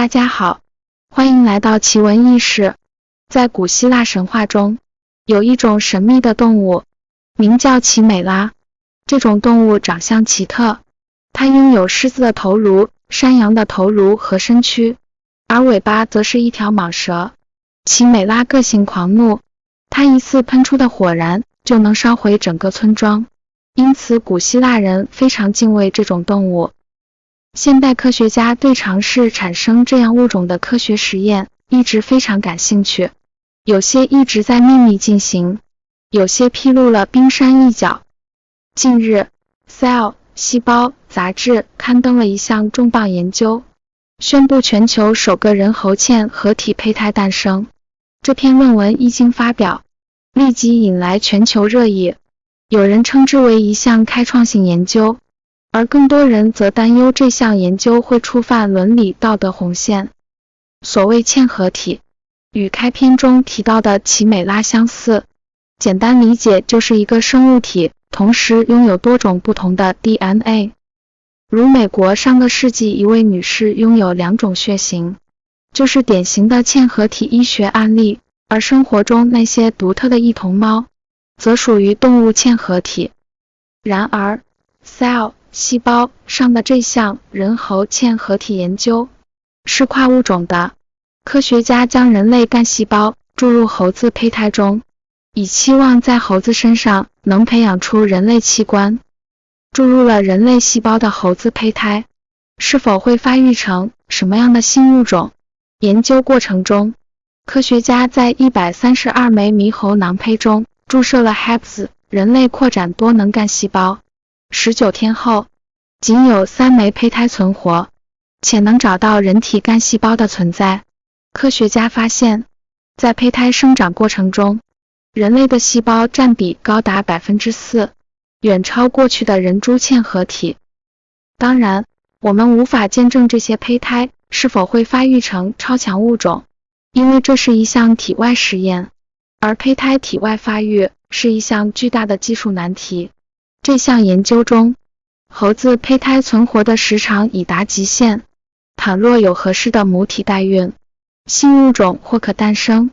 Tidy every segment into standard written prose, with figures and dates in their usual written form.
大家好，欢迎来到奇闻异事。在古希腊神话中，有一种神秘的动物，名叫奇美拉。这种动物长相奇特，它拥有狮子的头颅、山羊的头颅和身躯，而尾巴则是一条蟒蛇。奇美拉个性狂怒，它一次喷出的火燃就能烧毁整个村庄，因此古希腊人非常敬畏这种动物。现代科学家对尝试产生这样物种的科学实验一直非常感兴趣，有些一直在秘密进行，有些披露了冰山一角。近日 Cell 细胞杂志刊登了一项重磅研究，宣布全球首个人猴嵌合体胚胎诞生。这篇论文一经发表，立即引来全球热议，有人称之为一项开创性研究，而更多人则担忧这项研究会触犯伦理道德红线。所谓嵌合体，与开篇中提到的奇美拉相似，简单理解就是一个生物体同时拥有多种不同的 DNA。如美国上个世纪一位女士拥有2种血型，就是典型的嵌合体医学案例，而生活中那些独特的异同猫，则属于动物嵌合体。然而 Cell 细胞上的这项人猴嵌合体研究是跨物种的，科学家将人类干细胞注入猴子胚胎中，以期望在猴子身上能培养出人类器官。注入了人类细胞的猴子胚胎是否会发育成什么样的新物种？研究过程中，科学家在132枚猕猴囊胚中注射了 HEPS 人类扩展多能干细胞，19天后，仅有3枚胚胎存活，且能找到人体干细胞的存在。科学家发现，在胚胎生长过程中，人类的细胞占比高达 4%， 远超过去的人猪嵌合体。当然，我们无法见证这些胚胎是否会发育成超强物种，因为这是一项体外实验，而胚胎体外发育是一项巨大的技术难题。这项研究中，猴子胚胎存活的时长已达极限，倘若有合适的母体代孕，新物种或可诞生。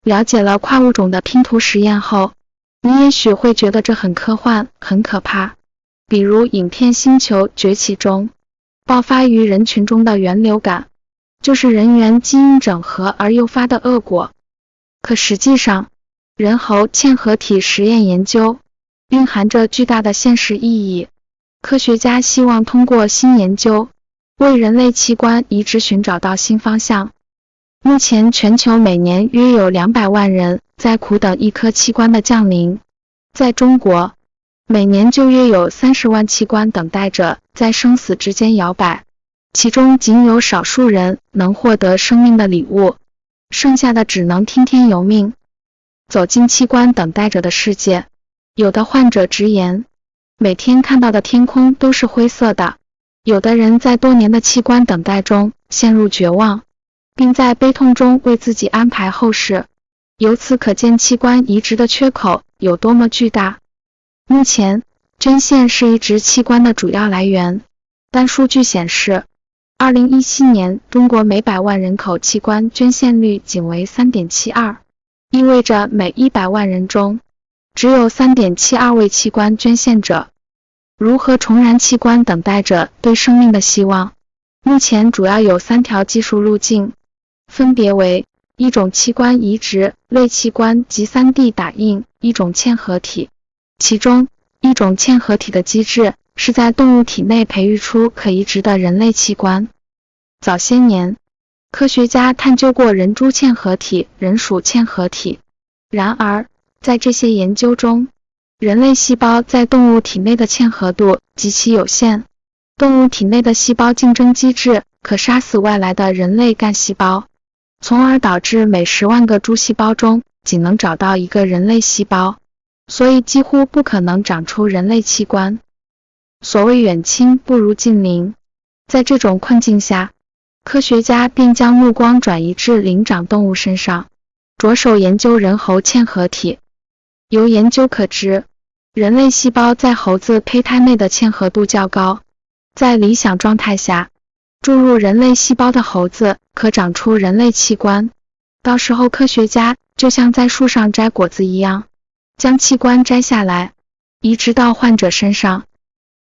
了解了跨物种的拼图实验后，你也许会觉得这很科幻、很可怕。比如影片《星球崛起》中，爆发于人群中的猿流感，就是人猿基因整合而诱发的恶果。可实际上，人猴嵌合体实验研究蕴含着巨大的现实意义。科学家希望通过新研究，为人类器官移植寻找到新方向。目前全球每年约有200万人在苦等一颗器官的降临，在中国，每年就约有30万器官等待着在生死之间摇摆，其中仅有少数人能获得生命的礼物，剩下的只能听天由命。走进器官等待者的世界，有的患者直言，每天看到的天空都是灰色的。有的人在多年的器官等待中陷入绝望，并在悲痛中为自己安排后事。由此可见器官移植的缺口有多么巨大。目前，捐献是移植器官的主要来源，但数据显示，2017年中国每100万人口器官捐献率仅为 3.72， 意味着每100万人中只有 3.72 位器官捐献者。如何重燃器官等待者对生命的希望？目前主要有3条技术路径，分别为一种器官移植、类器官及 3D 打印一种嵌合体。其中，一种嵌合体的机制是在动物体内培育出可移植的人类器官。早些年，科学家探究过人猪嵌合体、人鼠嵌合体。然而，在这些研究中，人类细胞在动物体内的嵌合度极其有限。动物体内的细胞竞争机制可杀死外来的人类干细胞，从而导致每10万个猪细胞中仅能找到一个人类细胞，所以几乎不可能长出人类器官。所谓远亲不如近邻，在这种困境下，科学家便将目光转移至灵长动物身上，着手研究人猴嵌合体。由研究可知，人类细胞在猴子胚胎内的嵌合度较高，在理想状态下，注入人类细胞的猴子可长出人类器官，到时候科学家就像在树上摘果子一样，将器官摘下来，移植到患者身上。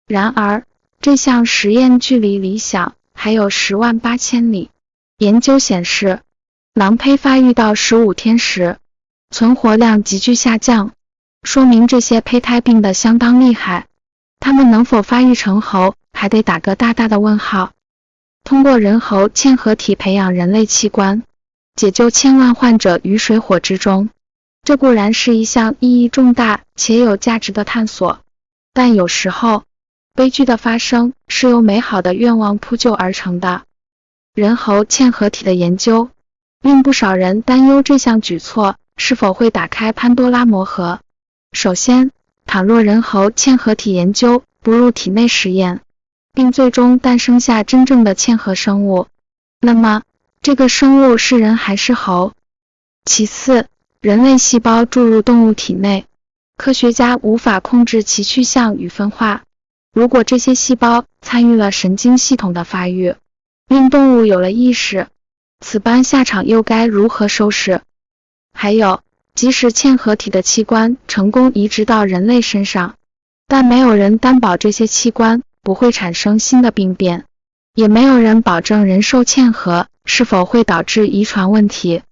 然而，这项实验距离理想还有108000里。研究显示，狼胚发育到15天时，存活量急剧下降，说明这些胚胎病得相当厉害。它们能否发育成猴，还得打个大大的问号。通过人猴嵌合体培养人类器官，解救千万患者于水火之中，这固然是一项意义重大且有价值的探索，但有时候，悲剧的发生是由美好的愿望铺就而成的。人猴嵌合体的研究，令不少人担忧这项举措是否会打开潘多拉魔盒。首先，倘若人猴嵌合体研究不入体内实验，并最终诞生下真正的嵌合生物，那么这个生物是人还是猴？其次，人类细胞注入动物体内，科学家无法控制其去向与分化。如果这些细胞参与了神经系统的发育，令动物有了意识，此般下场又该如何收拾？还有，即使嵌合体的器官成功移植到人类身上，但没有人担保这些器官不会产生新的病变，也没有人保证人兽嵌合是否会导致遗传问题，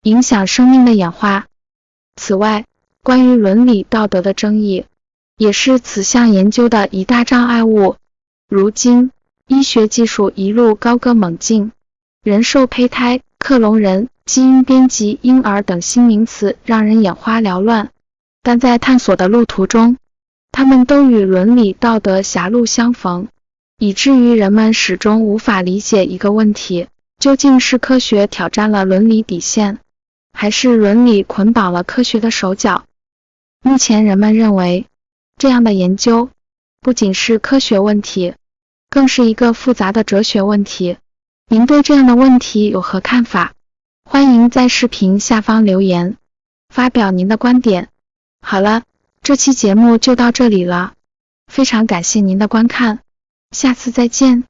影响生命的演化。此外，关于伦理道德的争议，也是此项研究的一大障碍物。如今，医学技术一路高歌猛进，人兽胚胎、克隆人、基因编辑婴儿等新名词让人眼花缭乱，但在探索的路途中，它们都与伦理道德狭路相逢，以至于人们始终无法理解一个问题：究竟是科学挑战了伦理底线，还是伦理捆绑了科学的手脚？目前人们认为，这样的研究不仅是科学问题，更是一个复杂的哲学问题。您对这样的问题有何看法？欢迎在视频下方留言，发表您的观点。好了，这期节目就到这里了，非常感谢您的观看，下次再见。